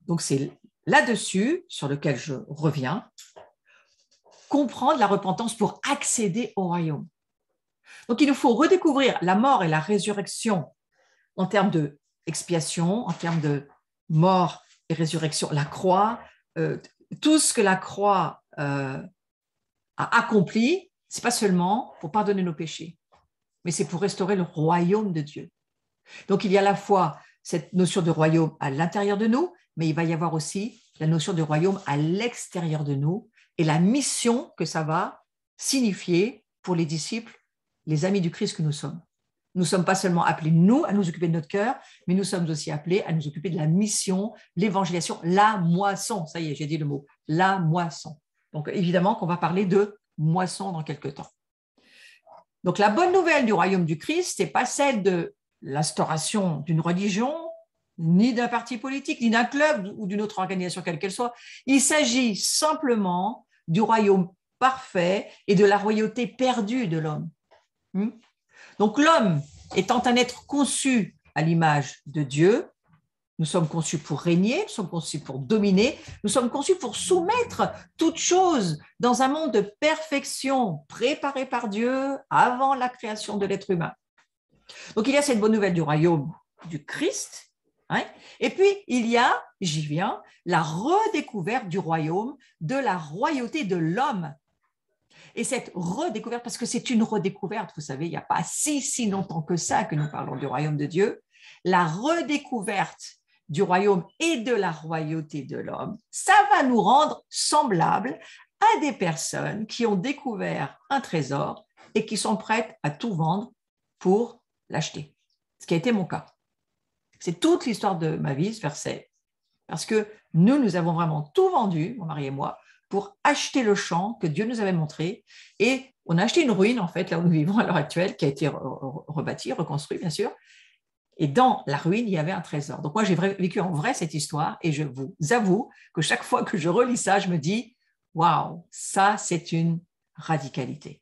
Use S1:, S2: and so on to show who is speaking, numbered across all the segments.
S1: Donc, c'est là-dessus, sur lequel je reviens, comprendre la repentance pour accéder au royaume. Donc, il nous faut redécouvrir la mort et la résurrection en termes d'expiation, en termes de mort et résurrection, la croix, tout ce que la croix a accompli, ce n'est pas seulement pour pardonner nos péchés, mais c'est pour restaurer le royaume de Dieu. Donc, il y a à la fois cette notion de royaume à l'intérieur de nous, mais il va y avoir aussi la notion de royaume à l'extérieur de nous et la mission que ça va signifier pour les disciples, les amis du Christ que nous sommes. Nous ne sommes pas seulement appelés, nous, à nous occuper de notre cœur, mais nous sommes aussi appelés à nous occuper de la mission, l'évangélisation, la moisson. Ça y est, j'ai dit le mot, la moisson. Donc, évidemment qu'on va parler de moisson dans quelques temps. Donc, la bonne nouvelle du royaume du Christ, ce n'est pas celle de l'instauration d'une religion, ni d'un parti politique, ni d'un club ou d'une autre organisation quelle qu'elle soit. Il s'agit simplement du royaume parfait et de la royauté perdue de l'homme. Donc l'homme étant un être conçu à l'image de Dieu, nous sommes conçus pour régner, nous sommes conçus pour dominer, nous sommes conçus pour soumettre toute chose dans un monde de perfection préparé par Dieu avant la création de l'être humain. Donc il y a cette bonne nouvelle du royaume du Christ, et puis il y a, j'y viens, la redécouverte du royaume, de la royauté de l'homme. Et cette redécouverte, parce que c'est une redécouverte, vous savez, il n'y a pas si longtemps que ça que nous parlons du royaume de Dieu, la redécouverte du royaume et de la royauté de l'homme, ça va nous rendre semblables à des personnes qui ont découvert un trésor et qui sont prêtes à tout vendre pour l'acheter. Ce qui a été mon cas. C'est toute l'histoire de ma vie, ce verset. Parce que nous avons vraiment tout vendu, mon mari et moi, pour acheter le champ que Dieu nous avait montré. Et on a acheté une ruine, en fait, là où nous vivons à l'heure actuelle, qui a été rebâtie, reconstruite, bien sûr. Et dans la ruine, il y avait un trésor. Donc moi, j'ai vécu en vrai cette histoire et je vous avoue que chaque fois que je relis ça, je me dis, waouh, ça, c'est une radicalité.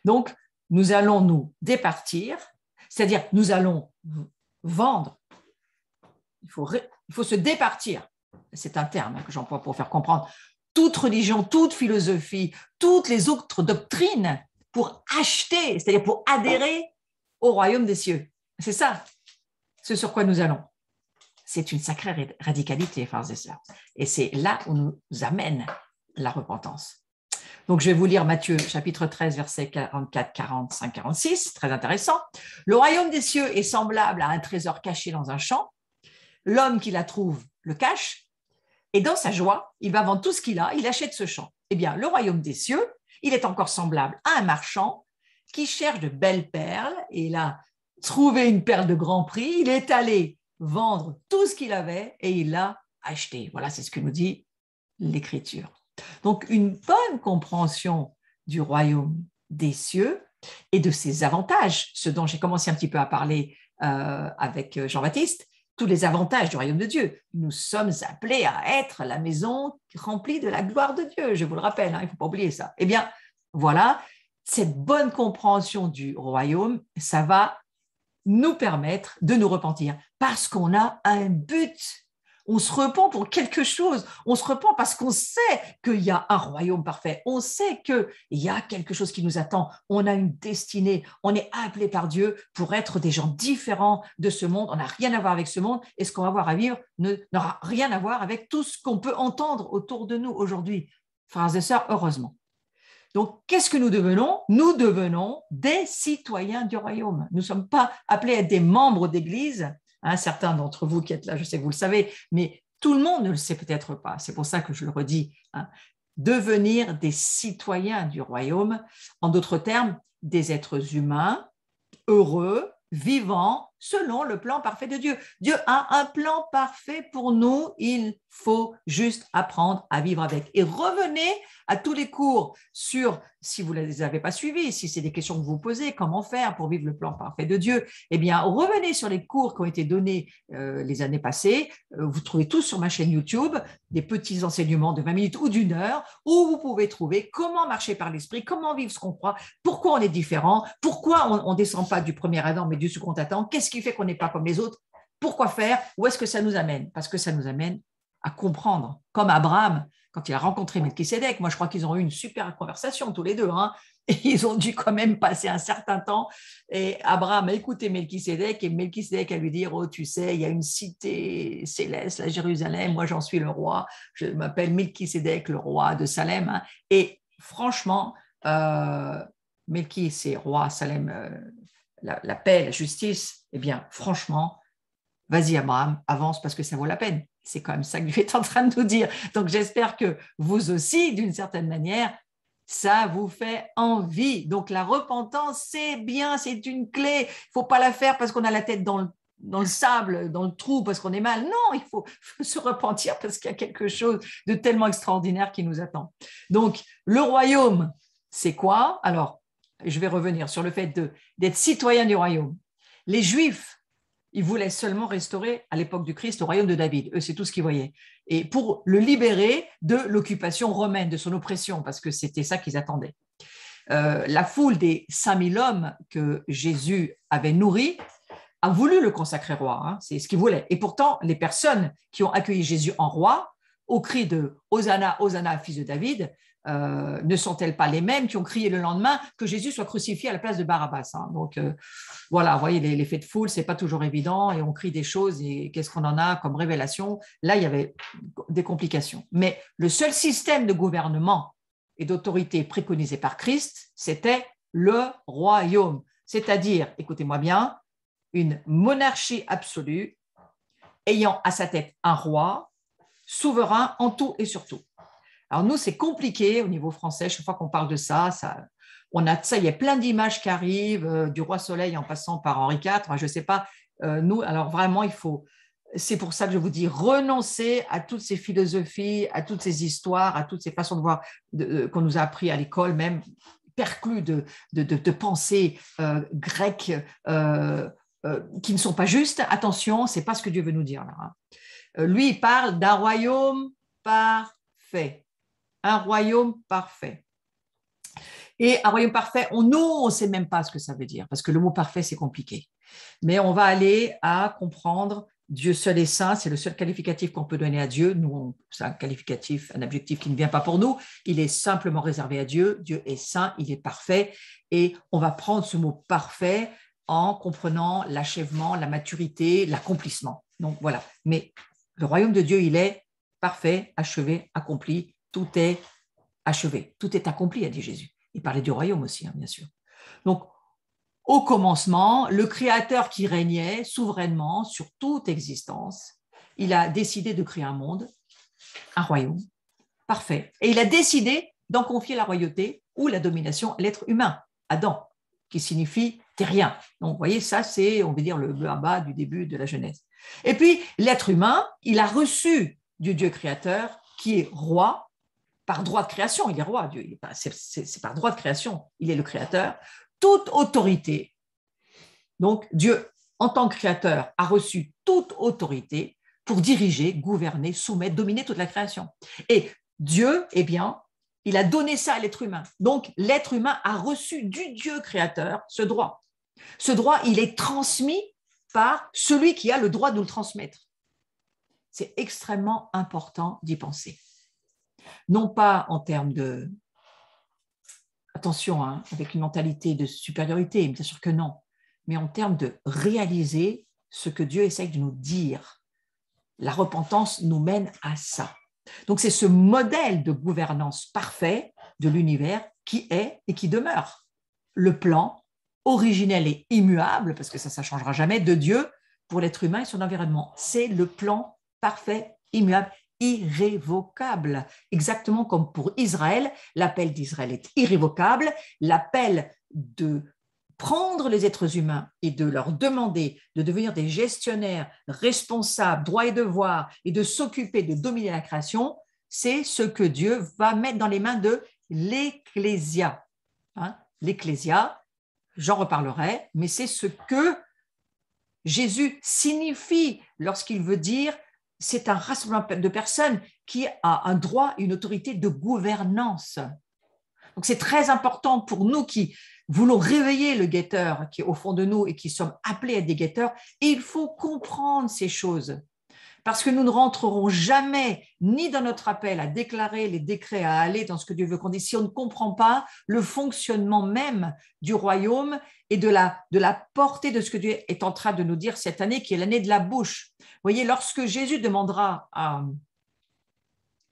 S1: Donc, nous allons nous départir, c'est-à-dire nous allons vendre. Il faut se départir. C'est un terme que j'emploie pour faire comprendre toute religion, toute philosophie, toutes les autres doctrines pour acheter, c'est-à-dire pour adhérer au royaume des cieux. C'est ça, ce sur quoi nous allons. C'est une sacrée radicalité, frères et sœurs. Et c'est là où nous amène la repentance. Donc, je vais vous lire Matthieu, chapitre 13, versets 44, 45, 46, très intéressant. Le royaume des cieux est semblable à un trésor caché dans un champ. L'homme qui la trouve le cache, et dans sa joie, il va vendre tout ce qu'il a, il achète ce champ. Eh bien, le royaume des cieux, il est encore semblable à un marchand qui cherche de belles perles, et il a trouvé une perle de grand prix, il est allé vendre tout ce qu'il avait, et il l'a acheté. Voilà, c'est ce que nous dit l'Écriture. Donc, une bonne compréhension du royaume des cieux et de ses avantages, ce dont j'ai commencé un petit peu à parler avec Jean-Baptiste, tous les avantages du royaume de Dieu. Nous sommes appelés à être la maison remplie de la gloire de Dieu, je vous le rappelle, il ne faut pas oublier ça. Eh bien, voilà, cette bonne compréhension du royaume, ça va nous permettre de nous repentir parce qu'on a un but. On se repent pour quelque chose. On se repent parce qu'on sait qu'il y a un royaume parfait. On sait qu'il y a quelque chose qui nous attend. On a une destinée. On est appelé par Dieu pour être des gens différents de ce monde. On n'a rien à voir avec ce monde. Et ce qu'on va avoir à vivre n'aura rien à voir avec tout ce qu'on peut entendre autour de nous aujourd'hui. Frères et sœurs, heureusement. Donc, qu'est-ce que nous devenons? Nous devenons des citoyens du royaume. Nous ne sommes pas appelés à être des membres d'Église. Certains d'entre vous qui êtes là, je sais que vous le savez, mais tout le monde ne le sait peut-être pas. C'est pour ça que je le redis. Devenir des citoyens du royaume, en d'autres termes, des êtres humains heureux, vivants, selon le plan parfait de Dieu. Dieu a un plan parfait pour nous, il faut juste apprendre à vivre avec. Et revenez à tous les cours sur, si vous ne les avez pas suivis, si c'est des questions que vous posez, comment faire pour vivre le plan parfait de Dieu, eh bien, revenez sur les cours qui ont été donnés les années passées. Vous trouvez tous sur ma chaîne YouTube des petits enseignements de 20 minutes ou d'une heure où vous pouvez trouver comment marcher par l'esprit, comment vivre ce qu'on croit, pourquoi on est différent, pourquoi on ne descend pas du premier Adam mais du second Adam, qu'est-ce qui fait qu'on n'est pas comme les autres, pourquoi faire, où est-ce que ça nous amène? Parce que ça nous amène à comprendre, comme Abraham, quand il a rencontré Melchisédek. Moi, je crois qu'ils ont eu une super conversation tous les deux, hein, et ils ont dû quand même passer un certain temps. Et Abraham a écouté Melchisédek, et Melchisédek a lui dire, oh, tu sais, il y a une cité céleste, la Jérusalem, moi j'en suis le roi, je m'appelle Melchisédek, le roi de Salem. Hein. Et franchement, Melchi, c'est roi, Salem, la paix, la justice. Eh bien, franchement, vas-y Abraham, avance parce que ça vaut la peine. C'est quand même ça que Dieu est en train de nous dire. Donc j'espère que vous aussi, d'une certaine manière, ça vous fait envie. Donc la repentance, c'est bien, c'est une clé. Il ne faut pas la faire parce qu'on a la tête dans le sable, dans le trou, parce qu'on est mal. Non, il faut se repentir parce qu'il y a quelque chose de tellement extraordinaire qui nous attend. Donc le royaume, c'est quoi? Alors, je vais revenir sur le fait d'être citoyen du royaume. Les Juifs, ils voulaient seulement restaurer à l'époque du Christ le royaume de David. Eux, c'est tout ce qu'ils voyaient. Et pour le libérer de l'occupation romaine, de son oppression, parce que c'était ça qu'ils attendaient. La foule des 5000 hommes que Jésus avait nourris a voulu le consacrer roi. Hein, c'est ce qu'ils voulaient. Et pourtant, les personnes qui ont accueilli Jésus en roi, au cri de « Hosanna, Hosanna, fils de David », ne sont-elles pas les mêmes qui ont crié le lendemain que Jésus soit crucifié à la place de Barabbas, hein. Donc voilà, vous voyez, l'effet de foule, c'est pas toujours évident et on crie des choses et qu'est-ce qu'on en a comme révélation? Là, il y avait des complications. Mais le seul système de gouvernement et d'autorité préconisé par Christ, c'était le royaume, c'est-à-dire, écoutez-moi bien, une monarchie absolue ayant à sa tête un roi souverain en tout et sur tout. Alors nous, c'est compliqué au niveau français, chaque fois qu'on parle de ça, on a ça, il y a plein d'images qui arrivent, du roi Soleil en passant par Henri IV, je ne sais pas, nous, alors vraiment, c'est pour ça que je vous dis, renoncer à toutes ces philosophies, à toutes ces histoires, à toutes ces façons de voir qu'on nous a appris à l'école, même perclus de pensées grecques qui ne sont pas justes. Attention, ce n'est pas ce que Dieu veut nous dire là. Hein. Lui, il parle d'un royaume parfait. Un royaume parfait. Et un royaume parfait, on ne sait même pas ce que ça veut dire, parce que le mot parfait, c'est compliqué. Mais on va aller à comprendre Dieu seul et saint, c'est le seul qualificatif qu'on peut donner à Dieu. Nous, c'est un qualificatif, un adjectif qui ne vient pas pour nous. Il est simplement réservé à Dieu. Dieu est saint, il est parfait. Et on va prendre ce mot parfait en comprenant l'achèvement, la maturité, l'accomplissement. Donc voilà. Mais le royaume de Dieu, il est parfait, achevé, accompli. Tout est achevé, tout est accompli, a dit Jésus. Il parlait du royaume aussi, hein, bien sûr. Donc, au commencement, le Créateur qui régnait souverainement sur toute existence, il a décidé de créer un monde, un royaume parfait. Et il a décidé d'en confier la royauté ou la domination à l'être humain, Adam, qui signifie terrien. Donc, vous voyez, ça, c'est, on veut dire, le bas du début de la Genèse. Et puis, l'être humain, il a reçu du Dieu créateur qui est roi, par droit de création, il est roi, Dieu, c'est par droit de création, il est le créateur, toute autorité. Donc Dieu, en tant que créateur, a reçu toute autorité pour diriger, gouverner, soumettre, dominer toute la création. Et Dieu, eh bien, il a donné ça à l'être humain. Donc l'être humain a reçu du Dieu créateur ce droit. Ce droit, il est transmis par celui qui a le droit de nous le transmettre. C'est extrêmement important d'y penser. Non pas en termes de, attention, hein, avec une mentalité de supériorité, bien sûr que non, mais en termes de réaliser ce que Dieu essaye de nous dire. La repentance nous mène à ça. Donc c'est ce modèle de gouvernance parfait de l'univers qui est et qui demeure. Le plan originel et immuable, parce que ça ne changera jamais, de Dieu pour l'être humain et son environnement. C'est le plan parfait, immuable, irrévocable. Exactement comme pour Israël, l'appel d'Israël est irrévocable. L'appel de prendre les êtres humains et de leur demander de devenir des gestionnaires responsables, droits et devoirs, et de s'occuper de dominer la création, c'est ce que Dieu va mettre dans les mains de l'Ecclésia. Hein? L'Ecclésia, j'en reparlerai, mais c'est ce que Jésus signifie lorsqu'il veut dire c'est un rassemblement de personnes qui a un droit, une autorité de gouvernance. Donc c'est très important pour nous qui voulons réveiller le guetteur qui est au fond de nous et qui sommes appelés à être des guetteurs. Et il faut comprendre ces choses parce que nous ne rentrerons jamais ni dans notre appel à déclarer les décrets, à aller dans ce que Dieu veut qu'on dise, si on ne comprend pas le fonctionnement même du royaume et de la portée de ce que Dieu est en train de nous dire cette année, qui est l'année de la bouche. Vous voyez, lorsque Jésus demandera à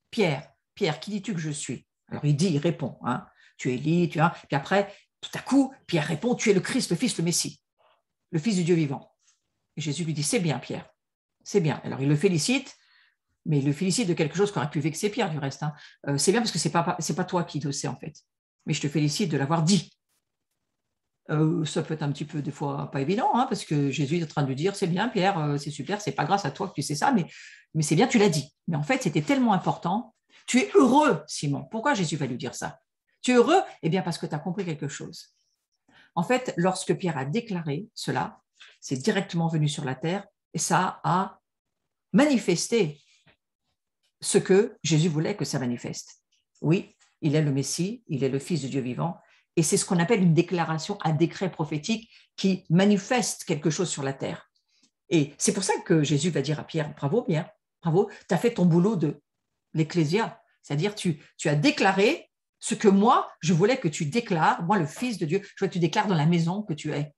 S1: Pierre, Pierre, qui dis-tu que je suis? Alors il répond, hein, tu es Élie, puis après, tout à coup, Pierre répond, tu es le Christ, le Fils, le Messie, le Fils du Dieu vivant. Et Jésus lui dit, c'est bien Pierre, c'est bien. Alors il le félicite, mais il le félicite de quelque chose qui aurait pu vexer Pierre du reste. Hein. C'est bien parce que c'est pas toi qui le sais en fait, mais je te félicite de l'avoir dit. Ça peut être un petit peu des fois pas évident, hein, parce que Jésus est en train de dire, c'est bien Pierre, c'est super, c'est pas grâce à toi que tu sais ça, mais c'est bien, tu l'as dit. Mais en fait, c'était tellement important. Tu es heureux, Simon. Pourquoi Jésus va lui dire ça? Tu es heureux? Eh bien, parce que tu as compris quelque chose. En fait, lorsque Pierre a déclaré cela, c'est directement venu sur la terre et ça a manifesté ce que Jésus voulait que ça manifeste. Oui, il est le Messie, il est le Fils de Dieu vivant, et c'est ce qu'on appelle une déclaration, un décret prophétique qui manifeste quelque chose sur la terre. Et c'est pour ça que Jésus va dire à Pierre, bravo Pierre, bravo, tu as fait ton boulot de l'ecclésia, c'est-à-dire tu as déclaré ce que moi, je voulais que tu déclares, moi le Fils de Dieu, je voulais que tu déclares dans la maison que tu es.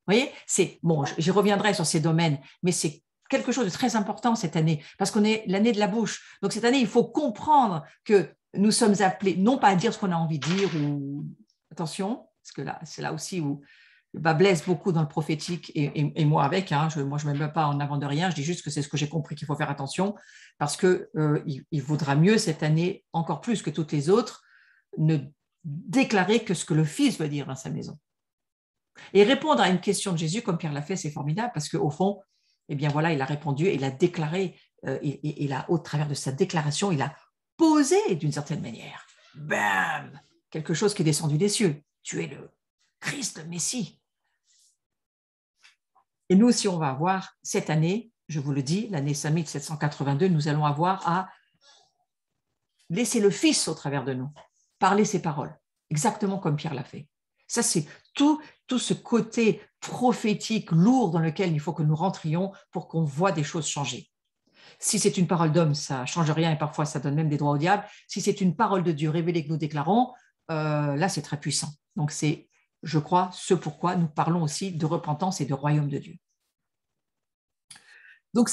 S1: Vous voyez, c'est bon, j'y reviendrai sur ces domaines, mais c'est quelque chose de très important cette année, parce qu'on est l'année de la bouche. Donc cette année, il faut comprendre que nous sommes appelés, non pas à dire ce qu'on a envie de dire, ou attention, parce que là, c'est là aussi où le bas blesse beaucoup dans le prophétique, et moi avec, hein, moi je ne me mets pas en avant de rien, je dis juste que c'est ce que j'ai compris qu'il faut faire attention, parce qu'il vaudra mieux cette année, encore plus que toutes les autres, ne déclarer que ce que le Fils veut dire dans sa maison. Et répondre à une question de Jésus, comme Pierre l'a fait, c'est formidable, parce qu'au fond, eh bien voilà, il a répondu, il a déclaré, au travers de sa déclaration, il a posé d'une certaine manière, bam, quelque chose qui est descendu des cieux. Tu es le Christ, le Messie. Et nous aussi, on va avoir cette année, je vous le dis, l'année 5782, nous allons avoir à laisser le Fils au travers de nous, parler ses paroles, exactement comme Pierre l'a fait. Ça, c'est tout ce côté prophétique lourd dans lequel il faut que nous rentrions pour qu'on voit des choses changer. Si c'est une parole d'homme, ça ne change rien et parfois ça donne même des droits au diable. Si c'est une parole de Dieu révélée que nous déclarons, là, c'est très puissant. Donc, c'est, je crois, ce pourquoi nous parlons aussi de repentance et de royaume de Dieu. Donc,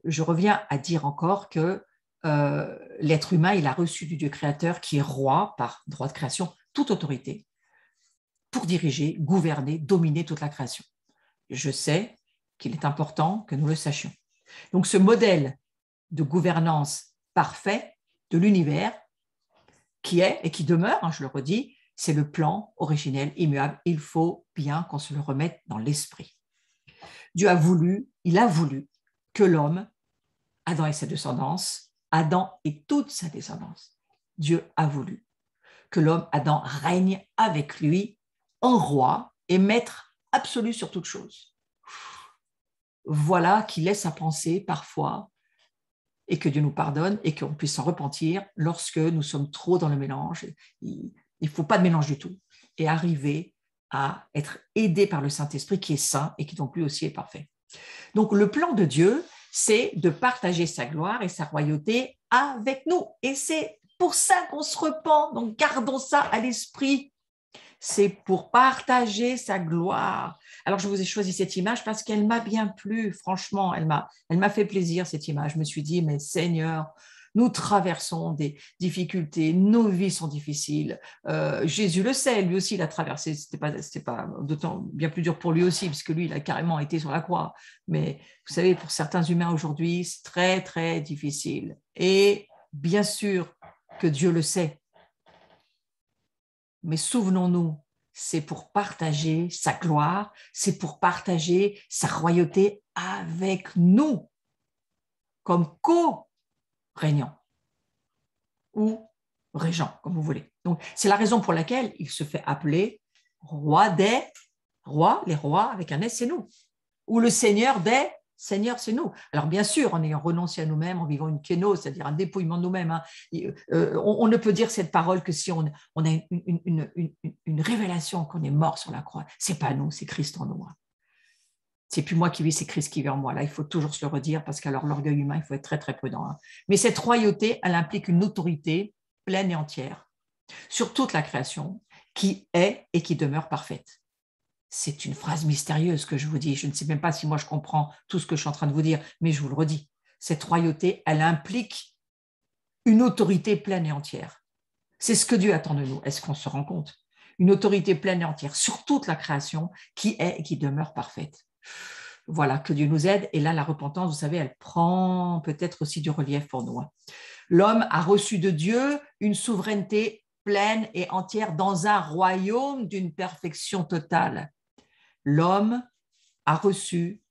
S1: je reviens à dire encore que l'être humain, il a reçu du Dieu créateur qui est roi par droit de création, toute autorité, pour diriger, gouverner, dominer toute la création. Je sais qu'il est important que nous le sachions. Donc, ce modèle de gouvernance parfait de l'univers, qui est et qui demeure, hein, je le redis, c'est le plan originel, immuable. Il faut bien qu'on se le remette dans l'esprit. Dieu a voulu, il a voulu que l'homme, Adam et sa descendance, Adam et toute sa descendance, Dieu a voulu que l'homme, Adam, règne avec lui en roi et maître absolu sur toute chose. Voilà qui laisse à penser parfois, et que Dieu nous pardonne et qu'on puisse s'en repentir lorsque nous sommes trop dans le mélange. Il ne faut pas de mélange du tout. Et arriver à être aidé par le Saint-Esprit qui est saint et qui donc lui aussi est parfait. Donc le plan de Dieu, c'est de partager sa gloire et sa royauté avec nous. Et c'est pour ça qu'on se repent. Donc gardons ça à l'esprit. C'est pour partager sa gloire. Alors, je vous ai choisi cette image parce qu'elle m'a bien plu, franchement, elle m'a fait plaisir, cette image. Je me suis dit, mais Seigneur, nous traversons des difficultés, nos vies sont difficiles. Jésus le sait, lui aussi, il a traversé, c'était pas d'autant bien plus dur pour lui aussi, parce que lui, il a carrément été sur la croix. Mais vous savez, pour certains humains aujourd'hui, c'est très, très difficile. Et bien sûr que Dieu le sait. Mais souvenons-nous, c'est pour partager sa gloire, c'est pour partager sa royauté avec nous, comme co-régnants ou régents, comme vous voulez. Donc, c'est la raison pour laquelle il se fait appeler roi des rois, les rois avec un S, c'est nous, ou le Seigneur des Seigneur, c'est nous. Alors bien sûr, en ayant renoncé à nous-mêmes, en vivant une kénose, c'est-à-dire un dépouillement de nous-mêmes, hein, on ne peut dire cette parole que si on a une révélation qu'on est mort sur la croix. C'est pas nous, c'est Christ en nous. C'est plus moi qui vis, c'est Christ qui vit en moi. Là, il faut toujours se le redire parce qu'alors l'orgueil humain, il faut être très, très prudent. Hein. Mais cette royauté, elle implique une autorité pleine et entière sur toute la création qui est et qui demeure parfaite. C'est une phrase mystérieuse que je vous dis. Je ne sais même pas si moi je comprends tout ce que je suis en train de vous dire, mais je vous le redis. Cette royauté, elle implique une autorité pleine et entière. C'est ce que Dieu attend de nous. Est-ce qu'on se rend compte? Une autorité pleine et entière sur toute la création qui est et qui demeure parfaite. Voilà, que Dieu nous aide. Et là, la repentance, vous savez, elle prend peut-être aussi du relief pour nous. L'homme a reçu de Dieu une souveraineté pleine et entière dans un royaume d'une perfection totale. L'homme a reçu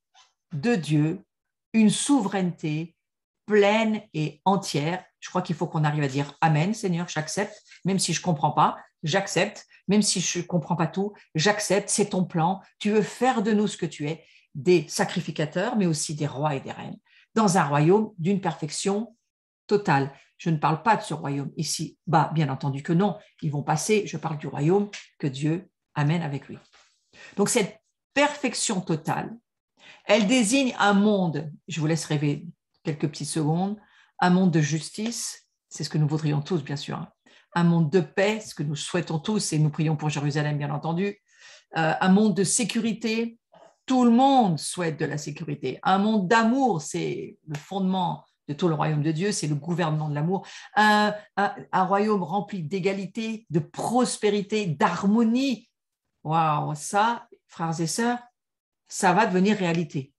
S1: de Dieu une souveraineté pleine et entière. Je crois qu'il faut qu'on arrive à dire Amen, Seigneur, j'accepte, même si je ne comprends pas, j'accepte, même si je ne comprends pas tout, j'accepte, c'est ton plan, tu veux faire de nous ce que tu es, des sacrificateurs, mais aussi des rois et des reines, dans un royaume d'une perfection totale. Je ne parle pas de ce royaume ici, bah, bien entendu que non, ils vont passer, je parle du royaume que Dieu amène avec lui. Donc cette perfection totale, elle désigne un monde, je vous laisse rêver quelques petites secondes, un monde de justice, c'est ce que nous voudrions tous, bien sûr, hein. Un monde de paix, ce que nous souhaitons tous, et nous prions pour Jérusalem, bien entendu, un monde de sécurité, tout le monde souhaite de la sécurité, un monde d'amour, c'est le fondement de tout le royaume de Dieu, c'est le gouvernement de l'amour, un royaume rempli d'égalité, de prospérité, d'harmonie. Waouh, ça, frères et sœurs, ça va devenir réalité.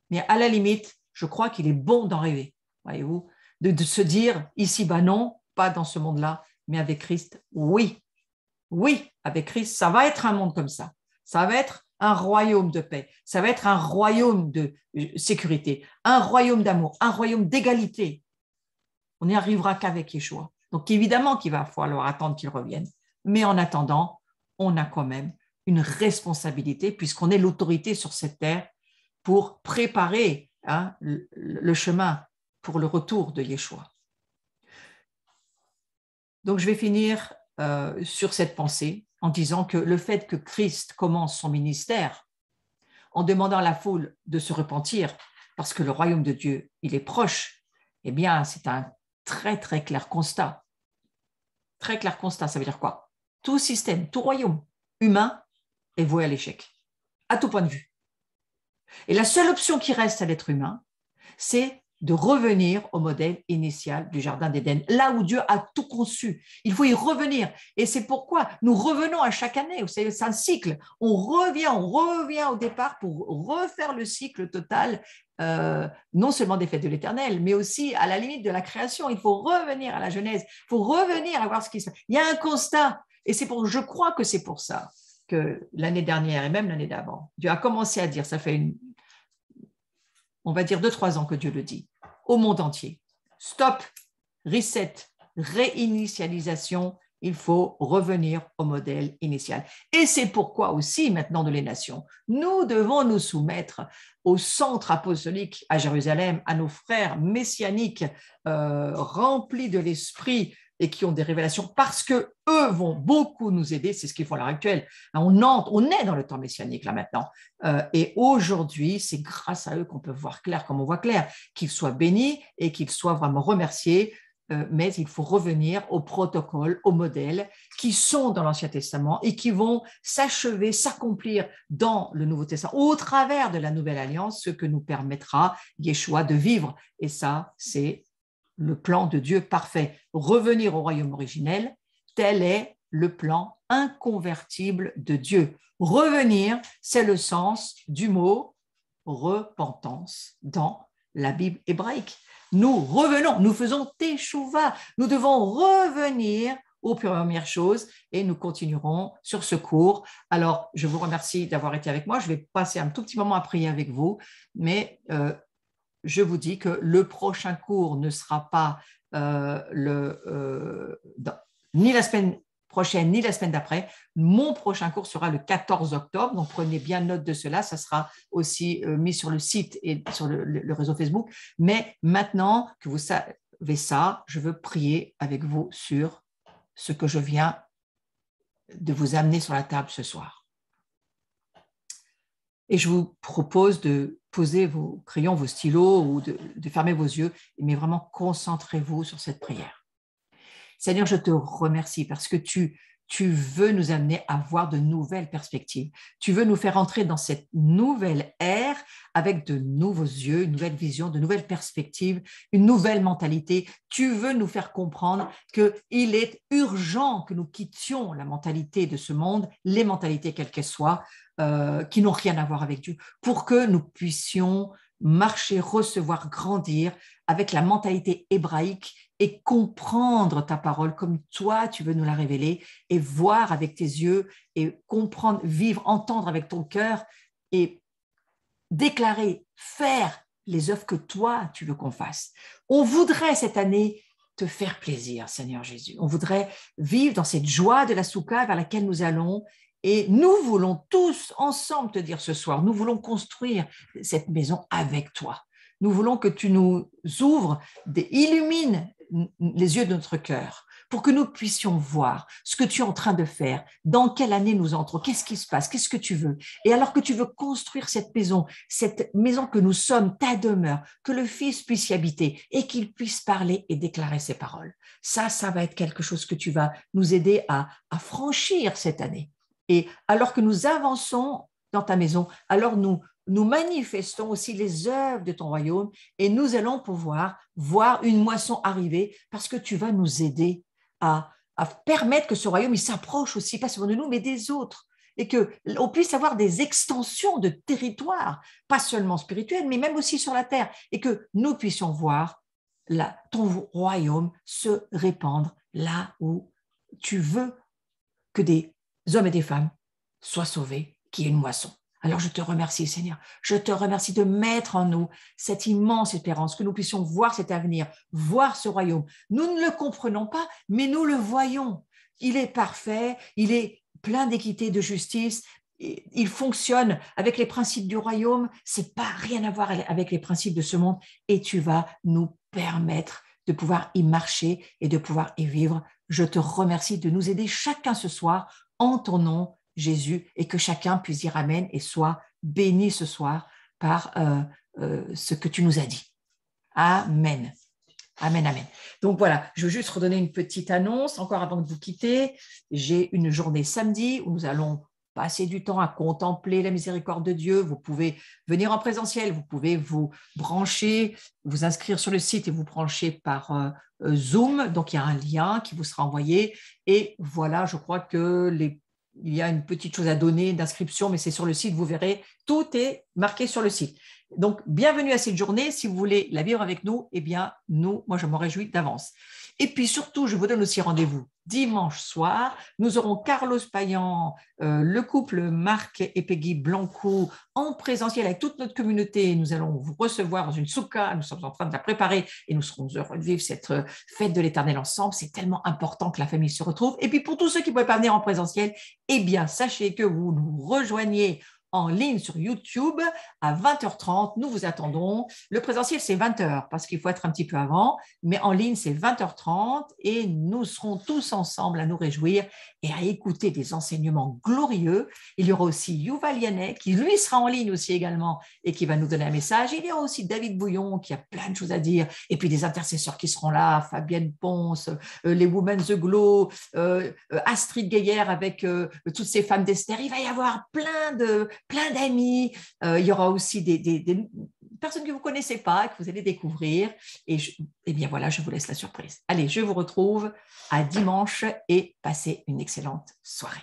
S1: Mais à la limite, je crois qu'il est bon d'en rêver, voyez-vous, de se dire ici, bah non, pas dans ce monde-là, mais avec Christ, oui. Oui, avec Christ, ça va être un monde comme ça. Ça va être un royaume de paix, ça va être un royaume de sécurité, un royaume d'amour, un royaume d'égalité. On n'y arrivera qu'avec Yeshua. Donc évidemment qu'il va falloir attendre qu'il revienne. Mais en attendant, on a quand même une responsabilité puisqu'on est l'autorité sur cette terre pour préparer le chemin pour le retour de Yeshua. Donc je vais finir sur cette pensée en disant que le fait que Christ commence son ministère en demandant à la foule de se repentir parce que le royaume de Dieu, il est proche, eh bien, c'est un très, très clair constat. Très clair constat, ça veut dire quoi? Tout système, tout royaume humain est voué à l'échec, à tout point de vue. Et la seule option qui reste à l'être humain, c'est de revenir au modèle initial du Jardin d'Éden, là où Dieu a tout conçu. Il faut y revenir. Et c'est pourquoi nous revenons à chaque année. Vous savez, c'est un cycle. On revient au départ pour refaire le cycle total, non seulement des fêtes de l'Éternel, mais aussi à la limite de la création. Il faut revenir à la Genèse. Il faut revenir à voir ce qui se passe. Il y a un constat. Et je crois que c'est pour ça que l'année dernière et même l'année d'avant, Dieu a commencé à dire, ça fait on va dire 2-3 ans que Dieu le dit, au monde entier. Stop, reset, réinitialisation, il faut revenir au modèle initial. Et c'est pourquoi aussi, maintenant de les nations, nous devons nous soumettre au centre apostolique à Jérusalem, à nos frères messianiques remplis de l'esprit et qui ont des révélations parce que eux vont beaucoup nous aider, c'est ce qu'ils font à l'heure actuelle. On est dans le temps messianique là maintenant. Et aujourd'hui, c'est grâce à eux qu'on peut voir clair comme on voit clair, qu'ils soient bénis et qu'ils soient vraiment remerciés. Mais il faut revenir au protocole, aux modèles qui sont dans l'Ancien Testament et qui vont s'achever, s'accomplir dans le Nouveau Testament, au travers de la Nouvelle Alliance, ce que nous permettra Yeshua de vivre. Et ça, c'est le plan de Dieu parfait. Revenir au royaume originel, tel est le plan inconvertible de Dieu. Revenir, c'est le sens du mot repentance dans la Bible hébraïque. Nous revenons, nous faisons teshuva, nous devons revenir aux premières choses et nous continuerons sur ce cours. Alors, je vous remercie d'avoir été avec moi. Je vais passer un tout petit moment à prier avec vous, mais je vous dis que le prochain cours ne sera pas ni la semaine prochaine ni la semaine d'après. Mon prochain cours sera le 14 octobre, donc prenez bien note de cela. Ça sera aussi mis sur le site et sur le réseau Facebook. Mais maintenant que vous savez ça, je veux prier avec vous sur ce que je viens de vous amener sur la table ce soir. Et je vous propose de poser vos crayons, vos stylos ou de fermer vos yeux, mais vraiment concentrez-vous sur cette prière. Seigneur, je te remercie parce que tu veux nous amener à voir de nouvelles perspectives. Tu veux nous faire entrer dans cette nouvelle ère avec de nouveaux yeux, une nouvelle vision, de nouvelles perspectives, une nouvelle mentalité. Tu veux nous faire comprendre qu'il est urgent que nous quittions la mentalité de ce monde, les mentalités quelles qu'elles soient, qui n'ont rien à voir avec Dieu, pour que nous puissions marcher, recevoir, grandir avec la mentalité hébraïque et comprendre ta parole comme toi, tu veux nous la révéler et voir avec tes yeux et comprendre, vivre, entendre avec ton cœur et déclarer, faire les œuvres que toi, tu veux qu'on fasse. On voudrait cette année te faire plaisir, Seigneur Jésus. On voudrait vivre dans cette joie de la Souka vers laquelle nous allons. Et nous voulons tous ensemble te dire ce soir, nous voulons construire cette maison avec toi. Nous voulons que tu nous ouvres, illumines les yeux de notre cœur pour que nous puissions voir ce que tu es en train de faire, dans quelle année nous entrons, qu'est-ce qui se passe, qu'est-ce que tu veux. Et alors que tu veux construire cette maison que nous sommes, ta demeure, que le Fils puisse y habiter et qu'il puisse parler et déclarer ses paroles. Ça va être quelque chose que tu vas nous aider à franchir cette année. Et alors que nous avançons dans ta maison, alors nous manifestons aussi les œuvres de ton royaume et nous allons pouvoir voir une moisson arriver parce que tu vas nous aider à permettre que ce royaume il s'approche aussi, pas seulement de nous, mais des autres. Et qu'on puisse avoir des extensions de territoire, pas seulement spirituelles, mais même aussi sur la terre. Et que nous puissions voir ton royaume se répandre là où tu veux que des hommes et des femmes soient sauvés, qu'il y ait une moisson. Alors je te remercie, Seigneur. Je te remercie de mettre en nous cette immense espérance, que nous puissions voir cet avenir, voir ce royaume. Nous ne le comprenons pas, mais nous le voyons. Il est parfait, il est plein d'équité, de justice. Il fonctionne avec les principes du royaume. C'est pas rien à voir avec les principes de ce monde. Et tu vas nous permettre de pouvoir y marcher et de pouvoir y vivre. Je te remercie de nous aider chacun ce soir en ton nom, Jésus, et que chacun puisse dire amen et soit béni ce soir par ce que tu nous as dit. Amen. Amen, amen. Donc voilà, je veux juste redonner une petite annonce encore avant de vous quitter. J'ai une journée samedi où nous allons passer du temps à contempler la miséricorde de Dieu. Vous pouvez venir en présentiel, vous pouvez vous brancher, vous inscrire sur le site et vous brancher par Zoom. Donc il y a un lien qui vous sera envoyé. Et voilà, je crois que il y a une petite chose à donner d'inscription, mais c'est sur le site, vous verrez, tout est marqué sur le site. Donc, bienvenue à cette journée. Si vous voulez la vivre avec nous, eh bien, moi, je m'en réjouis d'avance. Et puis, surtout, je vous donne aussi rendez-vous dimanche soir. Nous aurons Carlos Payan, le couple Marc et Peggy Blanco en présentiel avec toute notre communauté. Nous allons vous recevoir dans une souka. Nous sommes en train de la préparer et nous serons heureux de vivre cette fête de l'Éternel ensemble. C'est tellement important que la famille se retrouve. Et puis, pour tous ceux qui ne pouvaient pas venir en présentiel, eh bien, sachez que vous nous rejoignez en ligne sur YouTube à 20h30. Nous vous attendons. Le présentiel, c'est 20h parce qu'il faut être un petit peu avant, mais en ligne, c'est 20h30 et nous serons tous ensemble à nous réjouir et à écouter des enseignements glorieux. Il y aura aussi Yuval Yanek qui, lui, sera en ligne aussi également et qui va nous donner un message. Il y aura aussi David Bouillon qui a plein de choses à dire et puis des intercesseurs qui seront là, Fabienne Ponce, les Women the Glow, Astrid Gaillère avec toutes ces femmes d'Esther. Il va y avoir plein d'amis. Il y aura aussi des personnes que vous ne connaissez pas, que vous allez découvrir. Et bien voilà, je vous laisse la surprise. Allez, je vous retrouve à dimanche et passez une excellente soirée.